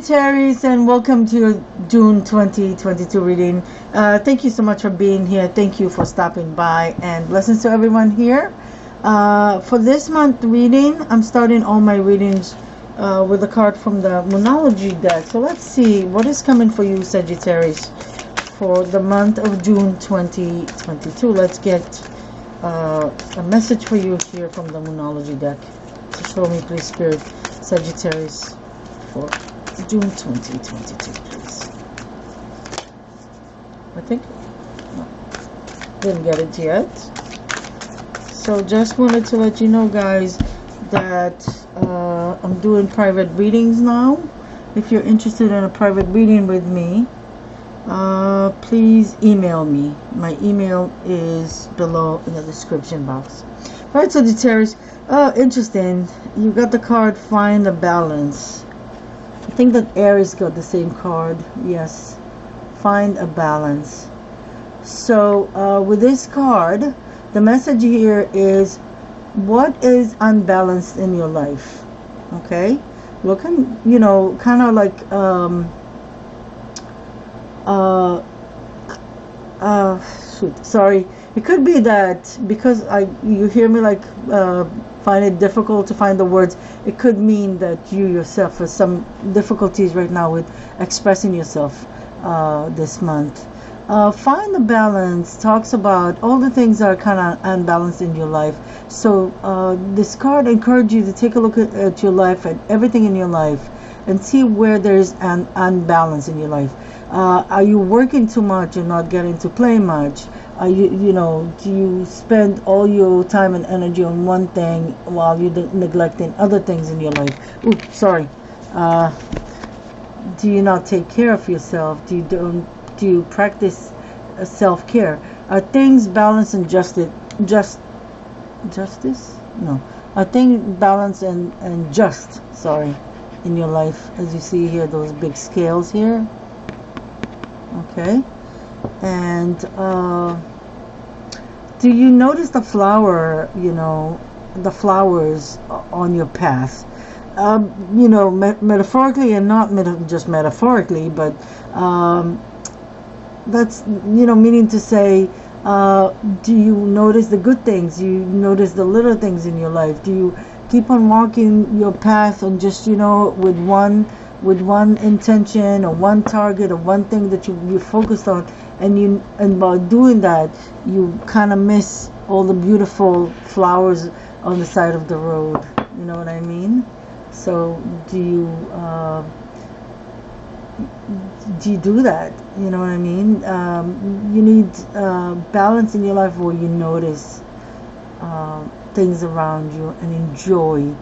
Sagittarius, and welcome to your June 2022 reading. Thank you so much for being here. Thank you for stopping by, and blessings to everyone here. For this month reading, I'm starting all my readings with a card from the Moonology deck. So let's see what is coming for you, Sagittarius, for the month of June 2022. Let's get a message for you here from the Moonology deck. So show me, please, Spirit, Sagittarius, for June 2022, please. I think no, didn't get it yet. So just wanted to let you know, guys, that I'm doing private readings now. If you're interested in a private reading with me, please email me. My email is below in the description box. Alright, Sagittarius, interesting. You got the card Find a Balance. I think that Aries got the same card. Yes, Find a Balance. So with this card, the message here is, what is unbalanced in your life? Okay, looking, you know, kind of like shoot, sorry, it could be that because you hear me like find it difficult to find the words. It could mean that you yourself have some difficulties right now with expressing yourself this month. Find the Balance talks about all the things that are kind of unbalanced in your life. So this card encourages you to take a look at your life, at everything in your life, and see where there's an unbalance in your life. Are you working too much and not getting to play much? Are you know, do you spend all your time and energy on one thing while you're neglecting other things in your life? Ooh, sorry. Do you not take care of yourself? Do you practice self-care? Are things balanced and justice? No. Are things balanced and just? Sorry, in your life, as you see here, those big scales here. Okay. And do you notice the flower, you know, the flowers on your path? You know, metaphorically and not just metaphorically, but that's, you know, meaning to say, do you notice the good things? Do you notice the little things in your life? Do you keep on walking your path and just, you know, with one intention or one target or one thing that you focused on, and by doing that you kind of miss all the beautiful flowers on the side of the road? You know what I mean? So do you do that? You know what I mean? You need balance in your life where you notice things around you and enjoy.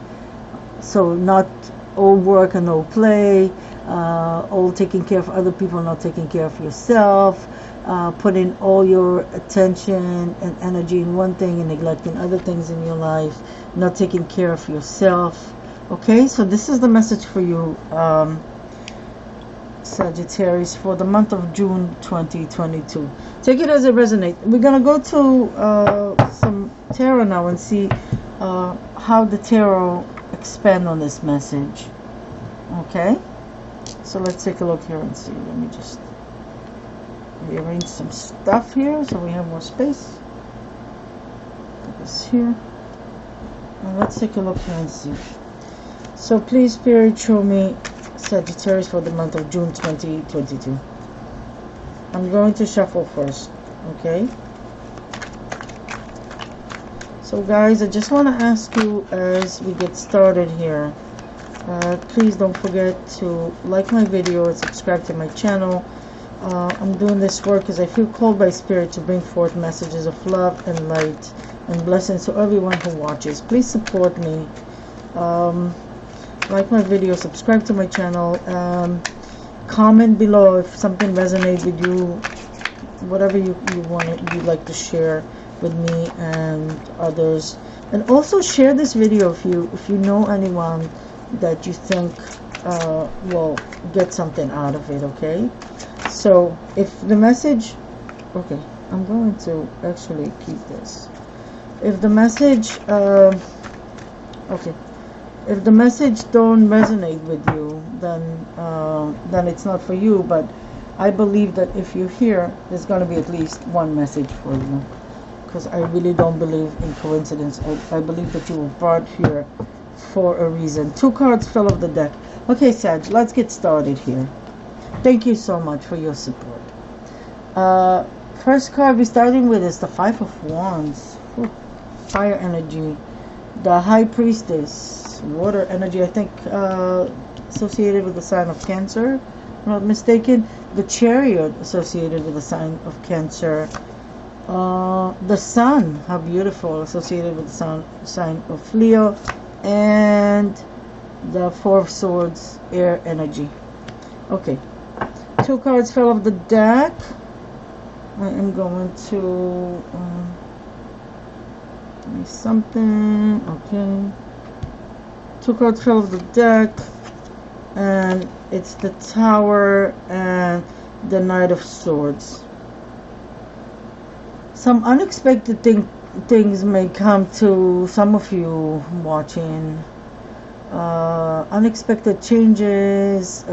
So not all work and no play, all taking care of other people, not taking care of yourself, putting all your attention and energy in one thing and neglecting other things in your life, not taking care of yourself. Okay, so this is the message for you, Sagittarius, for the month of June 2022. Take it as it resonates. We're gonna go to some tarot now and see how the tarot expand on this message. Okay, so let's take a look here and see. Let me just rearrange some stuff here so we have more space. Put this here, and let's take a look here and see. So please, Spirit, show me Sagittarius for the month of June 2022. I'm going to shuffle first. Okay, so guys, I just want to ask you as we get started here, please don't forget to like my video and subscribe to my channel. I'm doing this work because I feel called by Spirit to bring forth messages of love and light and blessings to everyone who watches. Please support me. Like my video, subscribe to my channel, comment below if something resonates with you, whatever you you'd like to share with me and others. And also share this video if you know anyone that you think will get something out of it. Okay, so if the message, okay, I'm going to actually keep this. If the message okay, If the message don't resonate with you, then it's not for you. But I believe that if you're here, there's going to be at least one message for you, because I really don't believe in coincidence. I believe that you were brought here for a reason. Two cards fell off the deck. Okay, Sag, let's get started here. Thank you so much for your support. First card we're starting with is the Five of Wands. Ooh, fire energy. The High Priestess, water energy, I think associated with the sign of Cancer, if I'm not mistaken. The Chariot, associated with the sign of Cancer. The Sun, how beautiful, associated with the sign of Leo. And the Four of Swords, air energy. Okay, two cards fell off the deck. I am going to something. Okay, two cards fell off the deck, and it's the Tower and the Knight of Swords. Some unexpected things may come to some of you watching. Unexpected changes,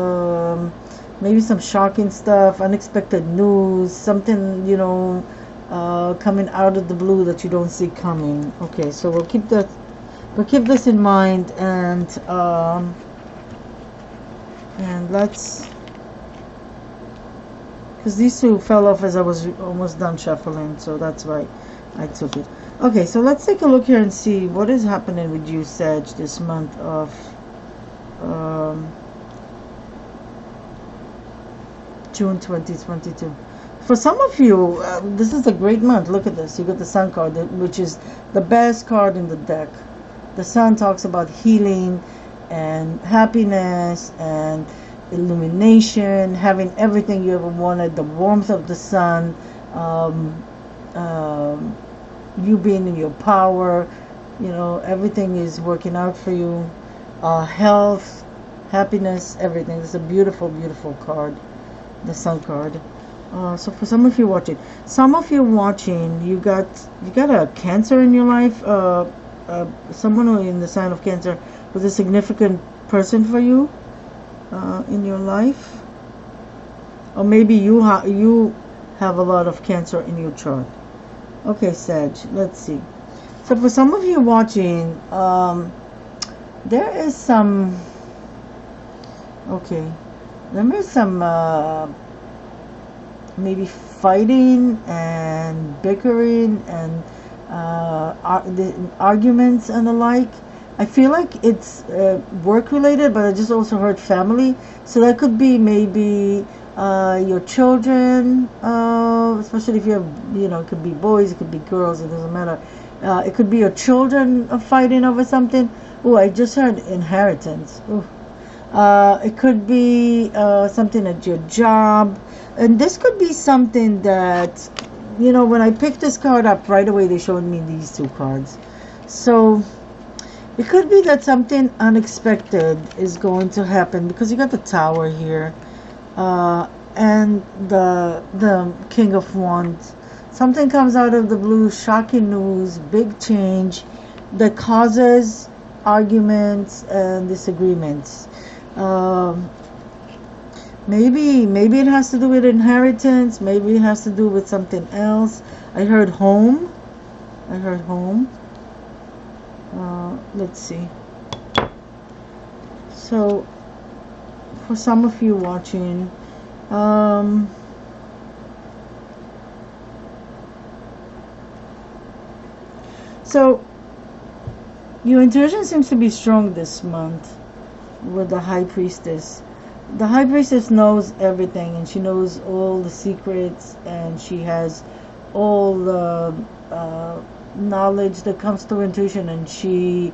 maybe some shocking stuff, unexpected news, something, coming out of the blue that you don't see coming. Okay, so we'll keep this in mind, and let's, because these two fell off as I was almost done shuffling, so that's why I took it. Okay, so let's take a look here and see what is happening with you, Sag, this month of June 2022. For some of you, this is a great month. Look at this. You got the Sun card, which is the best card in the deck. The Sun talks about healing and happiness and illumination, having everything you ever wanted, the warmth of the sun, you being in your power, everything is working out for you. Health, happiness, everything. It's a beautiful, beautiful card, the Sun card. So for some of you watching, you got a Cancer in your life. Someone who in the sign of Cancer was a significant person for you in your life, or maybe you have a lot of Cancer in your chart. Okay, Sag, let's see. So for some of you watching, there is some maybe fighting and bickering and arguments and the like. I feel like it's work related, but I just also heard family. So that could be maybe your children, especially if you have, it could be boys, it could be girls, it doesn't matter. It could be your children fighting over something. Oh, I just heard inheritance. Ooh. It could be something at your job. And this could be something that, when I picked this card up, right away they showed me these two cards. So it could be that something unexpected is going to happen, because you got the Tower here, and the King of Wands. Something comes out of the blue, shocking news, big change that causes arguments and disagreements. Maybe it has to do with inheritance. Maybe it has to do with something else. I heard home. Let's see. So for some of you watching, so your intuition seems to be strong this month with the High Priestess. The High Priestess knows everything, and she knows all the secrets, and she has all the knowledge that comes through intuition, and she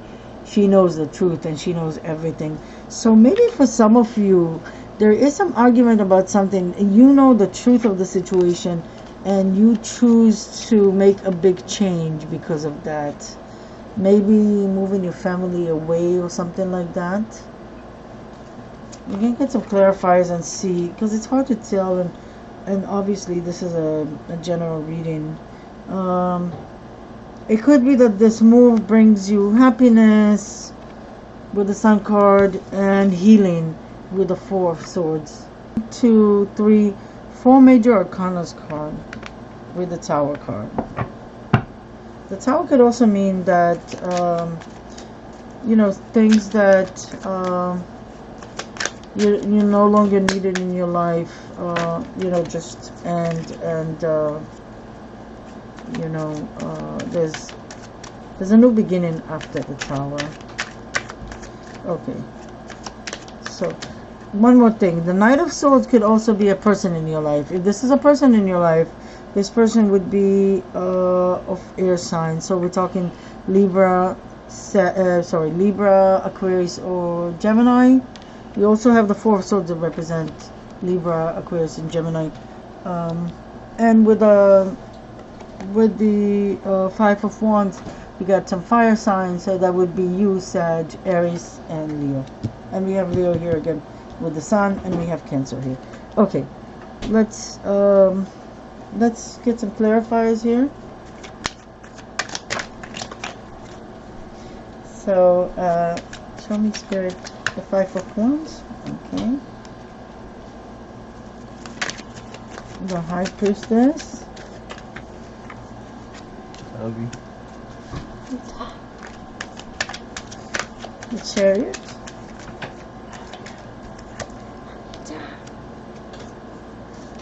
knows the truth, and she knows everything. So maybe for some of you, there is some argument about something, and you know the truth of the situation, and you choose to make a big change because of that. Maybe moving your family away or something like that. You can get some clarifiers and see, because it's hard to tell, and obviously this is a general reading. It could be that this move brings you happiness, with the Sun card, and healing with the Four of Swords. 2, 3, 4 major arcanas card with the Tower card. The Tower could also mean that things that you no longer needed in your life, just there's a new beginning after the Tower. Okay, so one more thing, the Knight of Swords could also be a person in your life. If this is a person in your life, this person would be of air sign. So we're talking Libra, Libra, Aquarius, or Gemini. We also have the Four of Swords that represent Libra, Aquarius, and Gemini. And with the Five of Wands, we got some fire signs. So that would be you, Sag, Aries, and Leo. And we have Leo here again with the Sun, and we have Cancer here. Okay, let's get some clarifiers here. So show me, Spirit, the Five of Wands. Okay, the High Priestess. The Chariot.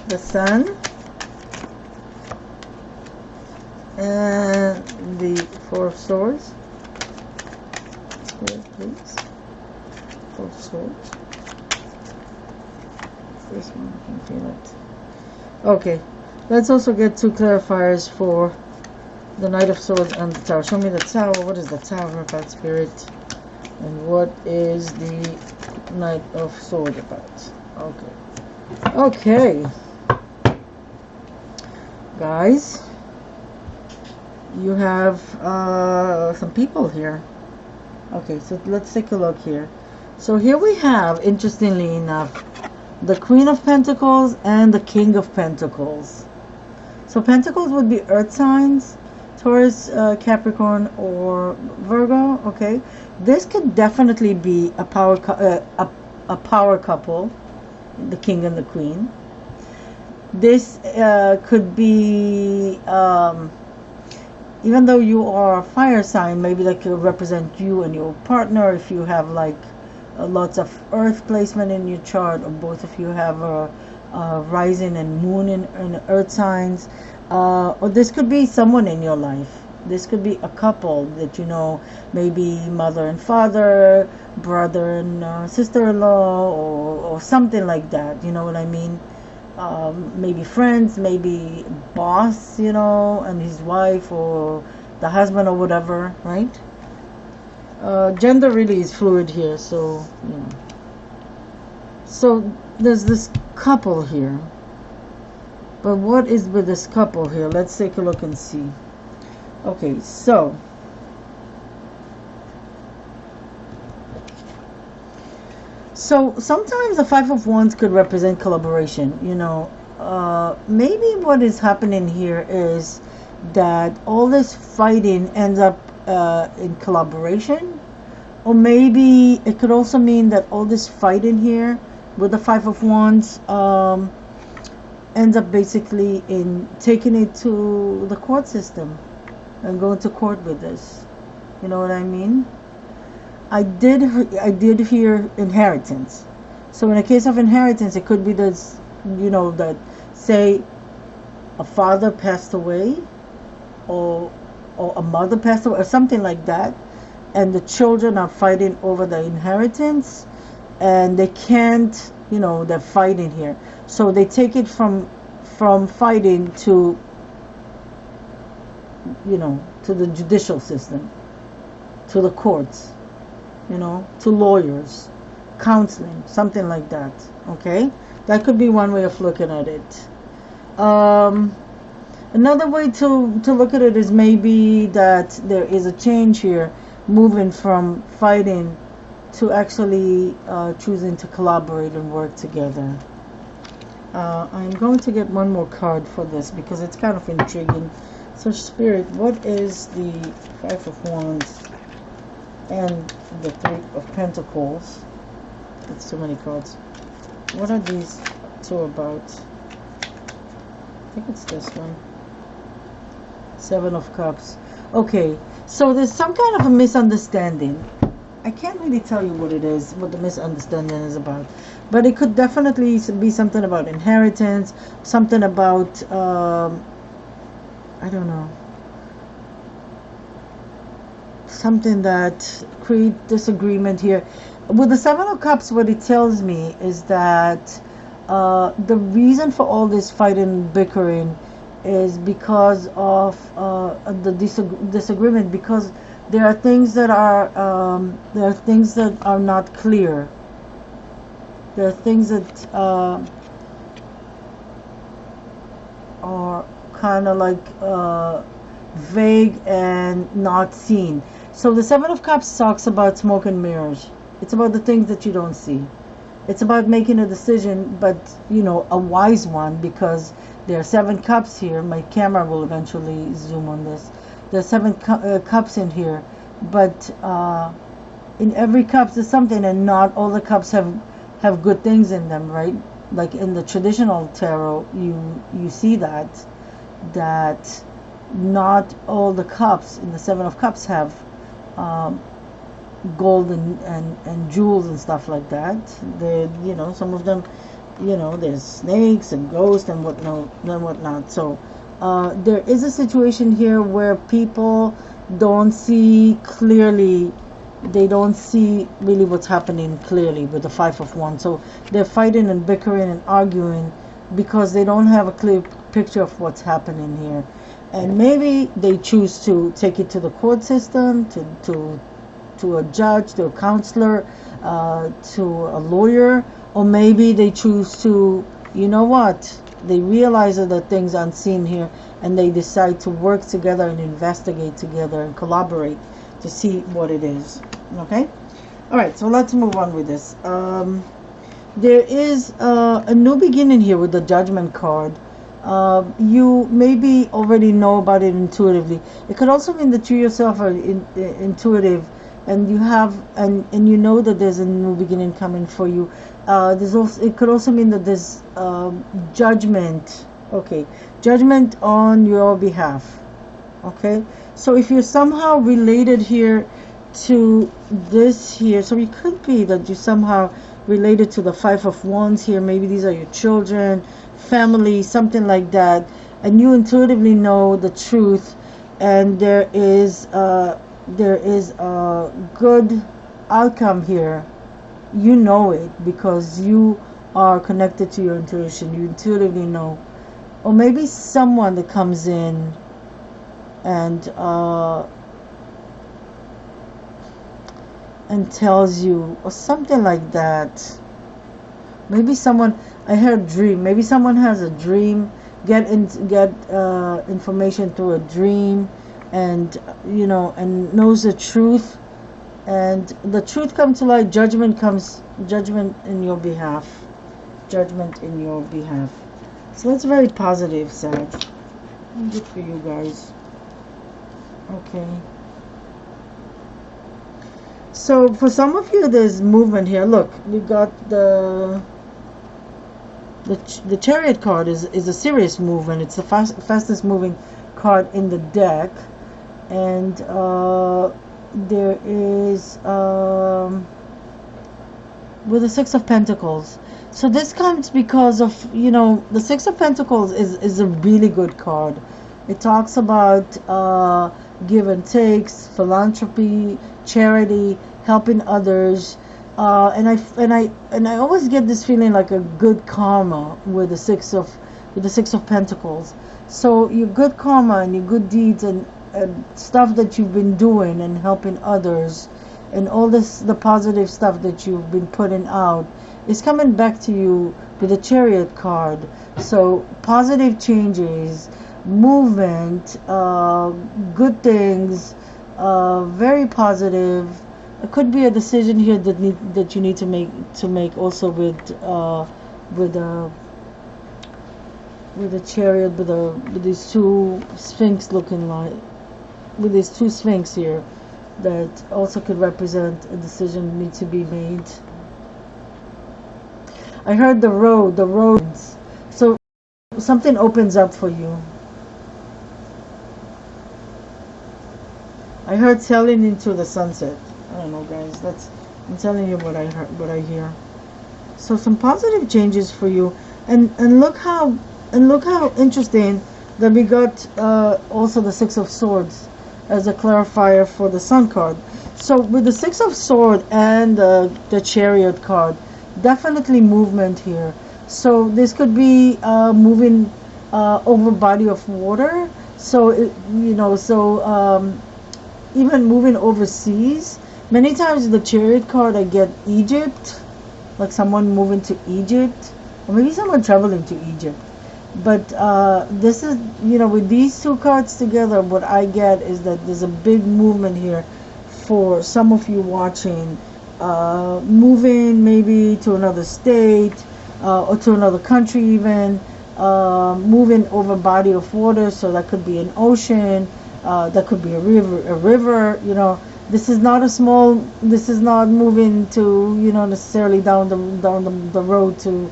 The Sun. And the Four of Swords. Spirit, please. Four of Swords. This one, I can feel it. Okay, let's also get two clarifiers for the Knight of Swords and the Tower. Show me the Tower. What is the Tower about, Spirit? And what is the Knight of Swords about? Okay. Okay. Guys, you have some people here. Okay, so let's take a look here. So here we have, interestingly enough, the Queen of Pentacles and the King of Pentacles. So Pentacles would be earth signs, Taurus, Capricorn, or Virgo. Okay, this could definitely be a power couple, the King and the Queen. This could be, even though you are a fire sign, maybe that could represent you and your partner. If you have like lots of earth placement in your chart, or both of you have a rising and moon in earth signs, or this could be someone in your life. This could be a couple that maybe mother and father, brother and sister-in-law, or something like that. You know what I mean? Maybe friends, maybe boss, and his wife, or the husband, or whatever, right? Gender really is fluid here, so so there's this couple here, but what is with this couple here? Let's take a look and see. Okay, so sometimes the Five of Wands could represent collaboration. Maybe what is happening here is that all this fighting ends up in collaboration, or maybe it could also mean that all this fighting here with the Five of Wands ends up basically in taking it to the court system and going to court with this. You know what I mean? I did hear inheritance. So in a case of inheritance, it could be this, that say a father passed away, or a mother passed away, or something like that, and the children are fighting over the inheritance, and they can't, they're fighting here. So they take it from fighting to, to the judicial system, to the courts, to lawyers, counseling, something like that. Okay, that could be one way of looking at it. Another way to look at it is maybe that there is a change here, moving from fighting to actually choosing to collaborate and work together. I'm going to get one more card for this because it's kind of intriguing. So Spirit, what is the Five of Wands and the Three of Pentacles. That's too many cards. What are these two about? I think it's this one. Seven of Cups. Okay, so there's some kind of a misunderstanding. I can't really tell you what it is, what the misunderstanding is about. But it could definitely be something about inheritance, something about, I don't know, something that create disagreement here. With the Seven of Cups, what it tells me is that the reason for all this fighting and bickering is because of the disagreement, because there are things that are not clear. There are things that are kind of like vague and not seen. So the Seven of Cups talks about smoke and mirrors. It's about the things that you don't see. It's about making a decision, but a wise one, because there are 7 cups here. My camera will eventually zoom on this. There are 7 cups in here, but in every cup there's something, and not all the cups have good things in them, right? Like in the traditional tarot, you see that not all the cups in the 7 of Cups have gold and jewels and stuff like that. They, some of them, there's snakes and ghosts and whatnot. So there is a situation here where people don't see clearly. They don't see really what's happening clearly with the Five of Wands. So they're fighting and bickering and arguing because they don't have a clear picture of what's happening here. And maybe they choose to take it to the court system, to a judge, to a counselor, to a lawyer, or maybe they choose to, they realize that the things unseen here, and they decide to work together and investigate together and collaborate to see what it is. Okay? All right, so let's move on with this. There is a new beginning here with the Judgment card. You maybe already know about it intuitively. It could also mean that you yourself are intuitive, and you have and you know that there's a new beginning coming for you. There's also, it could also mean that there's judgment. Okay, judgment on your behalf. Okay, so if you're somehow related here to this here, so it could be that you somehow related to the Five of Wands here. Maybe these are your children, family, something like that, and you intuitively know the truth, and there is a good outcome here. You know it because you are connected to your intuition. You intuitively know. Or maybe someone that comes in and tells you, or something like that. Maybe someone, I heard dream. Maybe someone has a dream, get information through a dream, and and knows the truth, and the truth comes to light. Judgment in your behalf. Judgment in your behalf. So that's very positive, Sag. Good for you guys. Okay. So for some of you, there's movement here. Look, we got the Chariot card is a serious movement. It's the fastest moving card in the deck, and there is with the Six of Pentacles. So this comes because of the Six of Pentacles is a really good card. It talks about give and takes, philanthropy, charity, helping others. And I always get this feeling like a good karma with the Six of Pentacles. So your good karma and your good deeds and stuff that you've been doing and helping others, and all the positive stuff that you've been putting out is coming back to you with the Chariot card. So positive changes, movement, good things, very positive. It could be a decision here that you need to make also with the Chariot, with these two Sphinx looking like, with these two Sphinx here. that also could represent a decision need to be made. I heard the roads. So something opens up for you. I heard sailing into the sunset. I don't know, guys. I'm telling you what I heard, what I hear. So some positive changes for you, and look how interesting that we got also the Six of Swords as a clarifier for the Sun card. So with the Six of Sword and the Chariot card, definitely movement here. So this could be moving over body of water. So even moving overseas. Many times the Chariot card I get Egypt, like someone moving to Egypt, or maybe someone traveling to Egypt. But this is, with these two cards together, what I get is that there's a big movement here for some of you watching, moving maybe to another state or to another country even, moving over body of water. So that could be an ocean, that could be a river. This is not a small. This is not moving to necessarily down the road to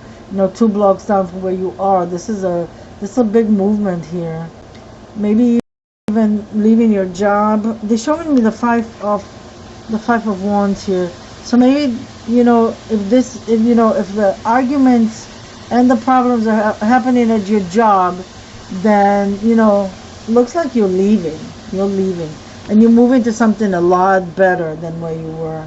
2 blocks down from where you are. This is a big movement here. Maybe even leaving your job. They're showing me the five of wands here. So maybe if the arguments and the problems are happening at your job, then looks like you're leaving. You're leaving, and you move into something a lot better than where you were.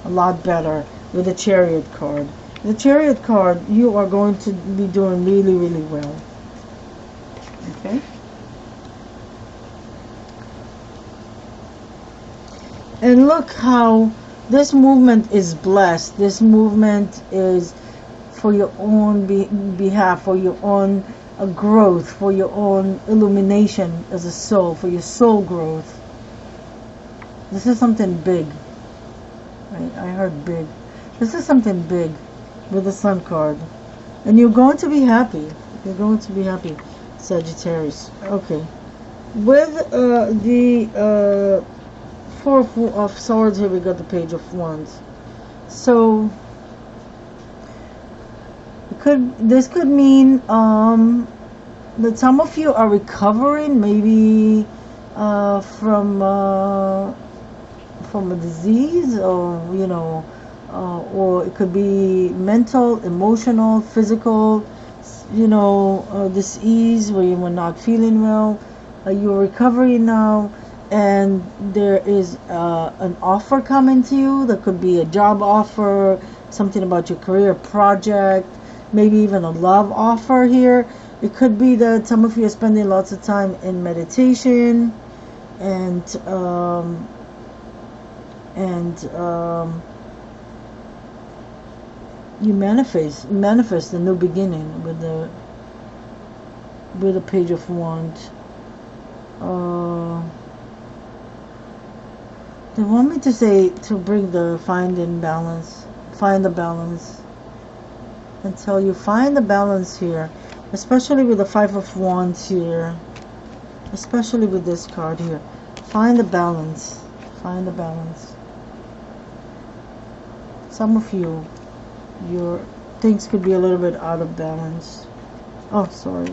A lot better with the Chariot card. The Chariot card, you are going to be doing really, really well. Okay. And look how this movement is blessed. This movement is for your own behalf, for your own growth, for your own illumination as a soul, for your soul growth. This is something big. I heard big. This is something big with the Sun card. And you're going to be happy. You're going to be happy, Sagittarius. Okay. With the Four of Swords, here we got the Page of Wands. So this could mean that some of you are recovering, maybe from a disease, or it could be mental, emotional, physical, disease where you were not feeling well. You're recovering now, and there is an offer coming to you. That could be a job offer, something about your career project, maybe even a love offer here. It could be that some of you are spending lots of time in meditation and you manifest a new beginning with the Page of Wands. They want me to say to bring find the balance, and tell you find the balance here, especially with the Five of Wands here, especially with this card here. Find the balance. Find the balance. Some of you, your things could be a little bit out of balance. Oh, sorry.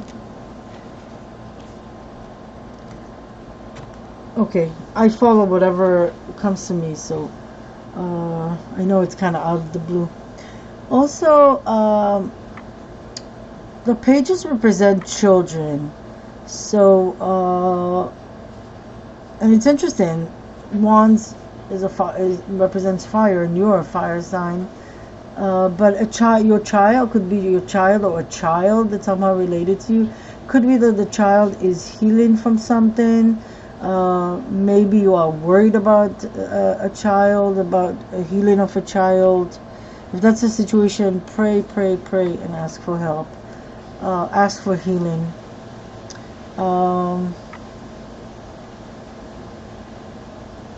Okay, I follow whatever comes to me, so I know it's kind of out of the blue. Also, the pages represent children, so and it's interesting. Wands represents fire, and you're a fire sign. But your child could be your child, or a child that's somehow related to you. Could be that the child is healing from something. Maybe you are worried about a child, about a healing of a child. If that's the situation, pray, and ask for help. Ask for healing.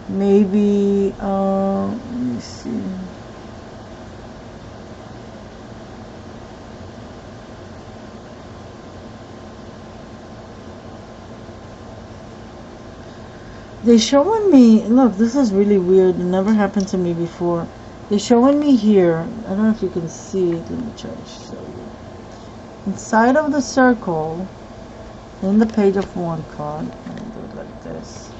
Maybe, let me see. They showing me, look, this is really weird. It never happened to me before. They showing me here. I don't know if you can see it. Let me try to show you. Inside of the circle, in the page of one card, let me do it like this.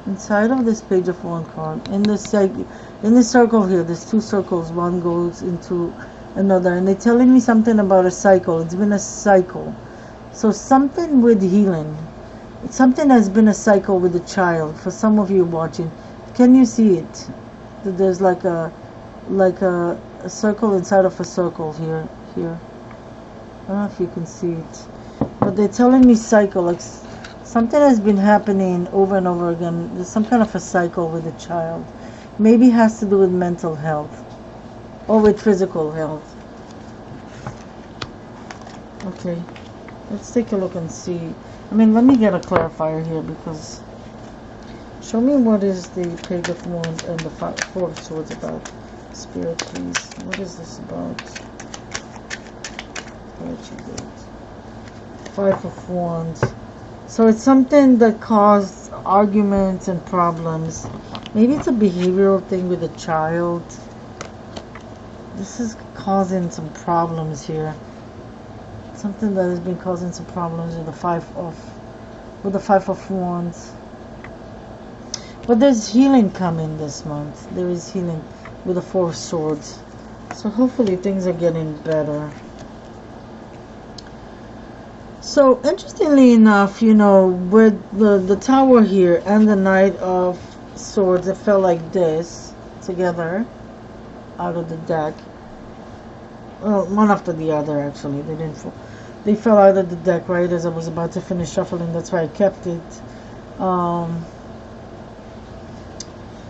Inside of this page of one card, in the circle here, there's two circles. One goes into another, and they're telling me something about a cycle. It's been a cycle. So something with healing. Something has been a cycle with the child. For some of you watching, can you see it? There's like a circle inside of a circle here. I don't know if you can see it, but they're telling me cycle. Like something has been happening over and over again. There's some kind of a cycle with the child. Maybe it has to do with mental health or with physical health. Okay. Let's take a look and see. I mean, let me get a clarifier here, because show me what is the Page of Wands and the Four of Swords about. Spirit, please. What is this about? What you did. Five of Wands. So it's something that caused arguments and problems. Maybe it's a behavioral thing with a child. This is causing some problems here. Something that has been causing some problems with the Five of Wands. But there's healing coming this month. There is healing with the Four of Swords. So hopefully things are getting better. So interestingly enough, you know, with the Tower here and the Knight of Swords, it fell like this together out of the deck. Well, one after the other, actually. They didn't fall. They fell out of the deck right as I was about to finish shuffling. That's why I kept it.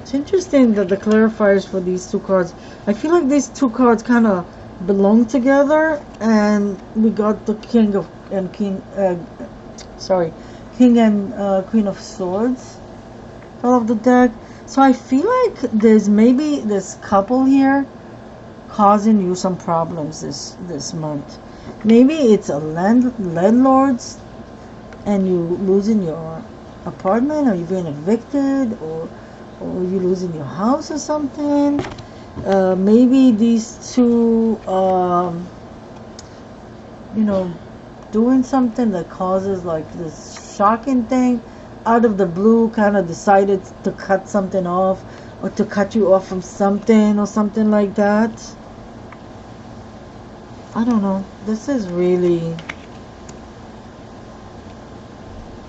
It's interesting that the clarifiers for these two cards, I feel like these two cards kind of belong together. And we got the King and Queen of Swords out of the deck. So I feel like there's maybe this couple here causing you some problems this month. Maybe it's a landlords and you losing your apartment, or you're being evicted, or you losing your house or something. Maybe these two you know, doing something that causes like this shocking thing out of the blue, kind of decided to cut something off, or to cut you off from something or something like that. I don't know. This is really...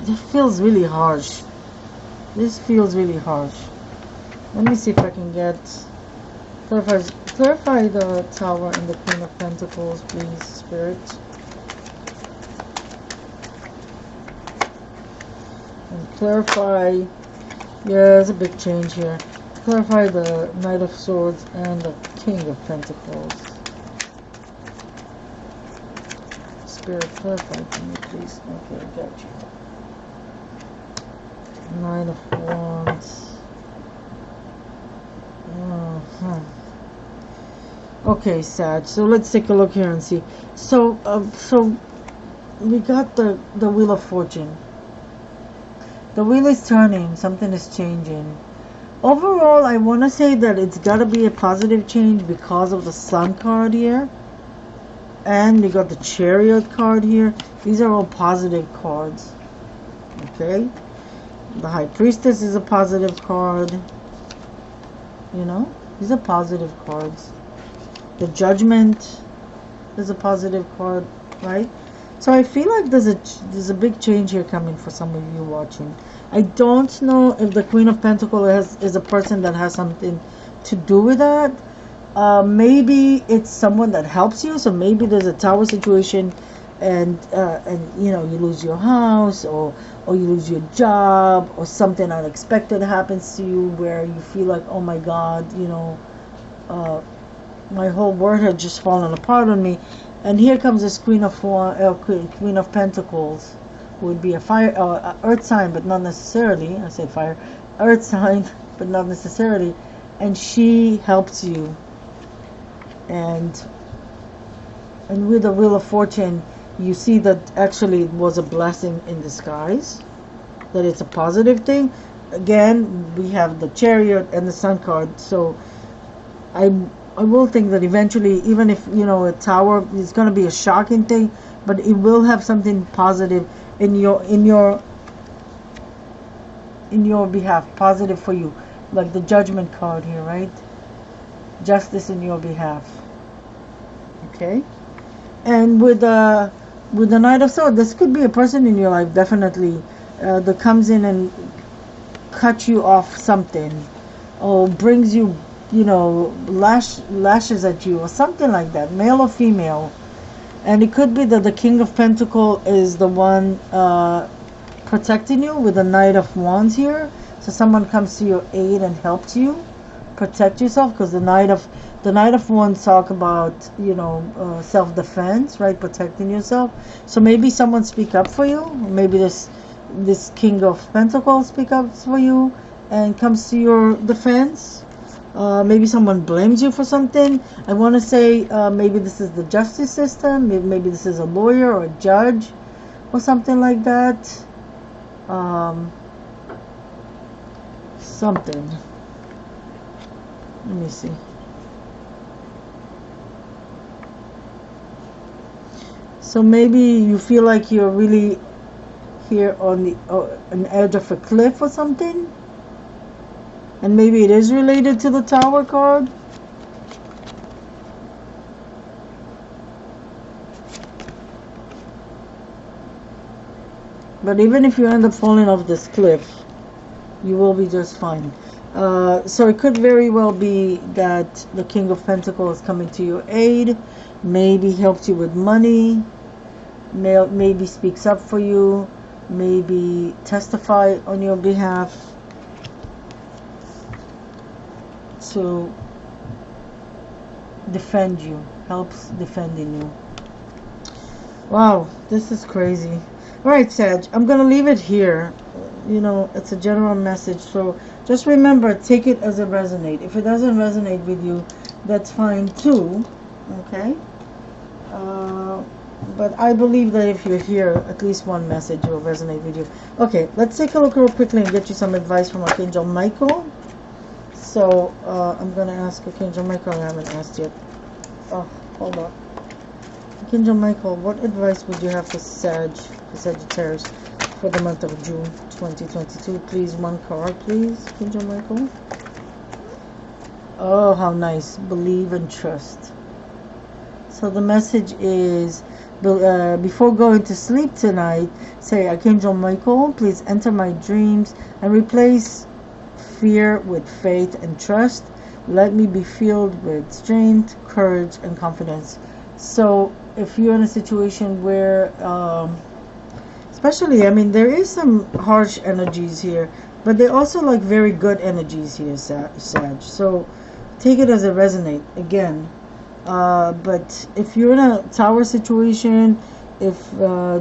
This feels really harsh. This feels really harsh. Let me see if I can get... Clarify the Tower and the Queen of Pentacles, please, Spirit. And clarify... Yeah, there's a big change here. Clarify the Knight of Swords and the King of Pentacles. Spirit, clarify for me, please. Okay, I got you. Nine of Wands. Okay, Sag. So let's take a look here and see. So we got the Wheel of Fortune. The wheel is turning. Something is changing. Overall, I want to say that it's got to be a positive change because of the Sun card here. And we got the Chariot card here. These are all positive cards. Okay. The High Priestess is a positive card. You know, these are positive cards. The Judgment is a positive card, right? So I feel like there's a big change here coming for some of you watching. I don't know if the Queen of Pentacles is a person that has something to do with that. Maybe it's someone that helps you. So maybe there's a Tower situation, and you know, you lose your house, or you lose your job, or something unexpected happens to you where you feel like, oh my God, you know, my whole world had just fallen apart on me. And here comes this Queen of Pentacles, who would be a fire, earth sign, but not necessarily. I say fire, earth sign, but not necessarily. And she helps you. And with the Wheel of Fortune, you see that actually it was a blessing in disguise, that it's a positive thing. Again, we have the Chariot and the Sun card, so I I will think that eventually, even if a tower is going to be a shocking thing, but it will have something positive in your behalf, positive for you, like the Judgment card here, right? Justice in your behalf. Okay, and with the Knight of Swords, this could be a person in your life, definitely, that comes in and cuts you off something, or brings you, lashes at you, or something like that, male or female. And it could be that the King of Pentacles is the one protecting you with the Knight of Wands here. So someone comes to your aid and helps you protect yourself, because the Knight of Wands talk about self-defense, right? Protecting yourself. So maybe someone speak up for you. Maybe this King of Pentacles speak up for you and comes to your defense. Maybe someone blames you for something. I want to say maybe this is the justice system. Maybe this is a lawyer or a judge or something like that. Something. Let me see. So maybe you feel like you're really here on an edge of a cliff or something. And maybe it is related to the Tower card. But even if you end up falling off this cliff, you will be just fine. So it could very well be that the King of Pentacles is coming to your aid, maybe helps you with money, maybe speaks up for you, maybe testify on your behalf to defend you, helps defending you. Wow, this is crazy. Alright, Sag, I'm going to leave it here. It's a general message, so just remember, take it as it resonates. If it doesn't resonate with you, that's fine too. Okay? But I believe that if you're here, at least one message will resonate with you. Okay, let's take a look real quickly and get you some advice from Archangel Michael. So, I'm going to ask Archangel Michael. I haven't asked yet. Oh, hold on. Archangel Michael, what advice would you have for Sagittarius for the month of June 2022? Please, one card, please, Archangel Michael. Oh, how nice. Believe and trust. So the message is, before going to sleep tonight, say, Archangel Michael, please enter my dreams and replace fear with faith and trust. Let me be filled with strength, courage, and confidence. So if you're in a situation where, especially, there is some harsh energies here, but they're also like very good energies here, Sag. So take it as it resonates. Again, but if you're in a tower situation, if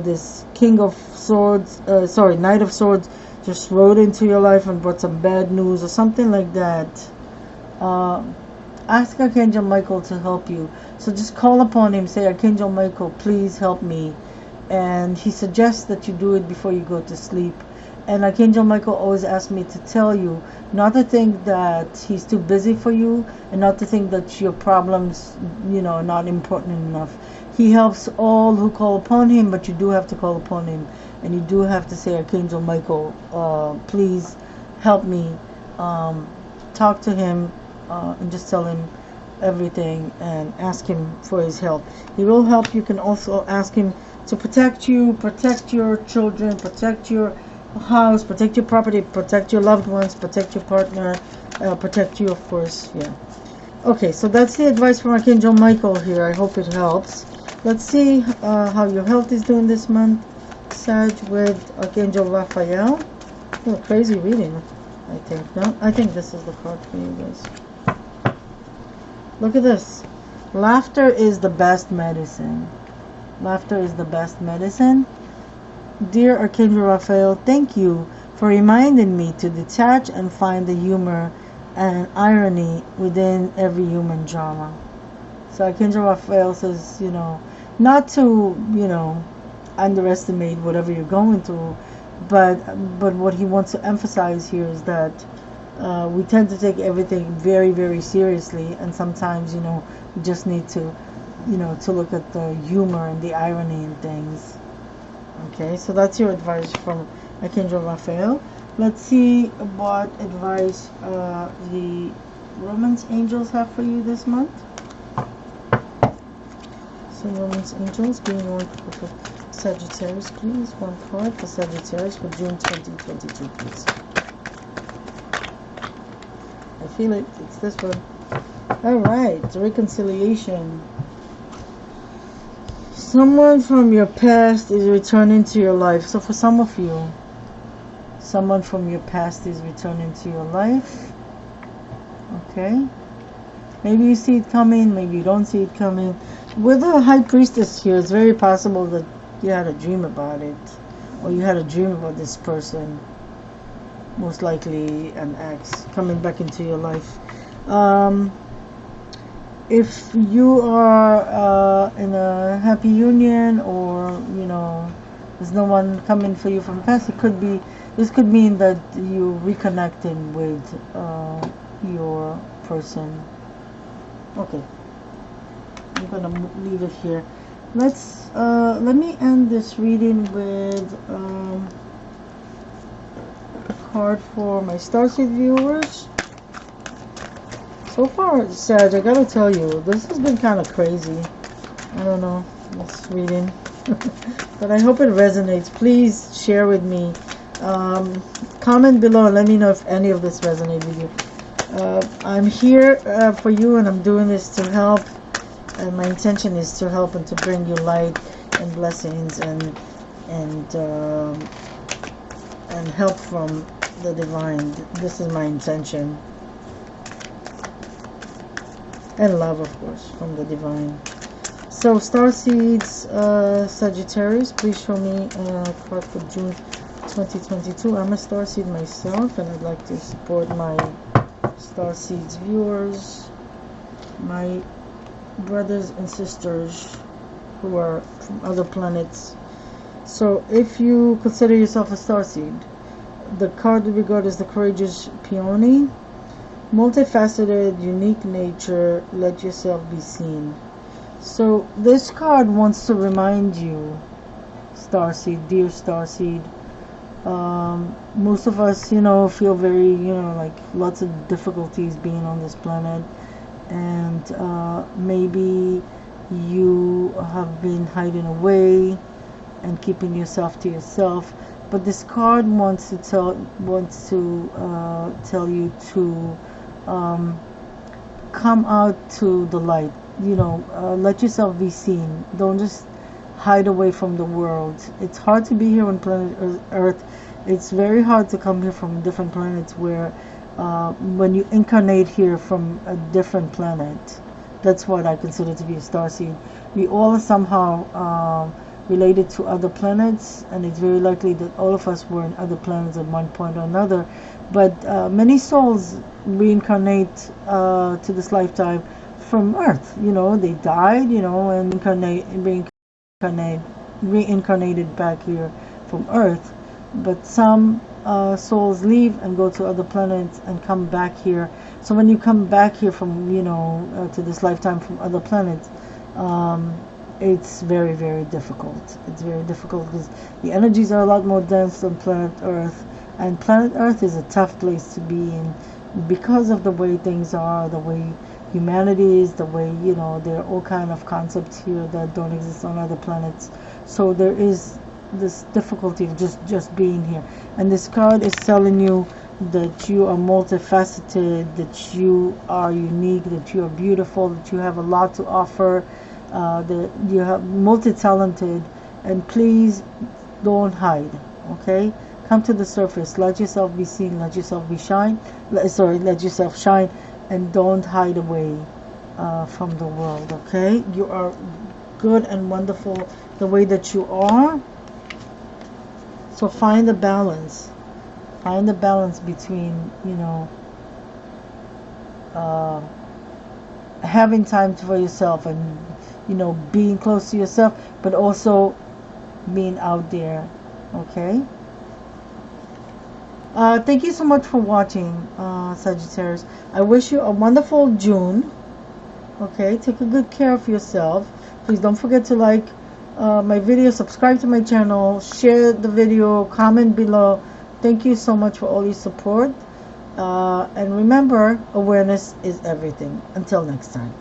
this King of Swords, Knight of Swords just rode into your life and brought some bad news or something like that, ask Archangel Michael to help you. So just call upon him, say, Archangel Michael, please help me. And he suggests that you do it before you go to sleep. And Archangel Michael always asks me to tell you not to think that he's too busy for you, and not to think that your problems, are not important enough. He helps all who call upon him, but you do have to call upon him. And you do have to say, Archangel Michael, please help me. Talk to him and just tell him everything and ask him for his help. He will help. You can also ask him to protect you, protect your children, protect your house, protect your property, protect your loved ones, protect your partner, protect you, of course. Yeah. Okay, so that's the advice from Archangel Michael here. I hope it helps. Let's see how your health is doing this month, Sag, with Archangel Raphael. Oh, crazy reading, I think. No, I think this is the card for you guys. Look at this. Laughter is the best medicine. Laughter is the best medicine. Dear Archangel Raphael, thank you for reminding me to detach and find the humor and irony within every human drama. So Archangel Raphael says, not to, you know, underestimate whatever you're going through, but what he wants to emphasize here is that we tend to take everything very, very seriously, and sometimes, you know, we just need to, you know, to look at the humor and the irony in things. Okay, so that's your advice from Archangel Raphael. Let's see what advice the Romance angels have for you this month. So Romance angels, being one for Sagittarius, please. One card for Sagittarius for June 2022, please. I feel it. It's this one. All right, reconciliation. Someone from your past is returning to your life. So for some of you, someone from your past is returning to your life. Okay. Maybe you see it coming, maybe you don't see it coming. With the High Priestess here, it's very possible that you had a dream about it, or you had a dream about this person, most likely an ex, coming back into your life. If you are in a happy union, or, you know, there's no one coming for you from the past, this could mean that you're reconnecting with your person. Okay, I'm gonna leave it here. Let me end this reading with a card for my Starseed viewers. So far, Sag, I gotta tell you, this has been kind of crazy. I don't know, this reading. But I hope it resonates. Please share with me. Comment below and let me know if any of this resonates with you. I'm here for you, and I'm doing this to help. And my intention is to help and to bring you light and blessings and help from the divine. This is my intention. And love, of course, from the divine. So, Starseeds, Sagittarius, please show me a card for June 2022. I'm a Starseed myself, and I'd like to support my Starseeds viewers, my brothers and sisters who are from other planets. So, if you consider yourself a Starseed, the card we got is the Courageous Peony. Multifaceted, unique nature, let yourself be seen. So this card wants to remind you, Starseed, dear Starseed, most of us, you know, feel very, you know, like lots of difficulties being on this planet, and maybe you have been hiding away and keeping yourself to yourself. But this card wants to tell you to come out to the light. You know, let yourself be seen. Don't just hide away from the world. It's hard to be here on planet Earth. It's very hard to come here from different planets where when you incarnate here from a different planet, that's what I consider to be a starseed. We all are somehow related to other planets, and it's very likely that all of us were in other planets at one point or another. But many souls reincarnate to this lifetime from Earth. You know, they died, you know, and reincarnated back here from Earth. But some souls leave and go to other planets and come back here. So when you come back here from, you know, to this lifetime from other planets, it's very, very difficult. It's very difficult because the energies are a lot more dense than planet Earth. And planet Earth is a tough place to be in because of the way things are, the way humanity is, the way, you know, there are all kind of concepts here that don't exist on other planets. So there is this difficulty of just being here. And this card is telling you that you are multifaceted, that you are unique, that you are beautiful, that you have a lot to offer, that you have multi-talented, and please don't hide, okay? Come to the surface, let yourself be seen, let yourself be shine, let yourself shine, and don't hide away from the world, okay? You are good and wonderful the way that you are. So find the balance. Find the balance between, you know, having time for yourself and you know, being close to yourself, but also being out there. Okay. Thank you so much for watching, Sagittarius. I wish you a wonderful June. Okay, take a good care of yourself. Please don't forget to like my video, subscribe to my channel, share the video, comment below. Thank you so much for all your support. And remember, awareness is everything. Until next time.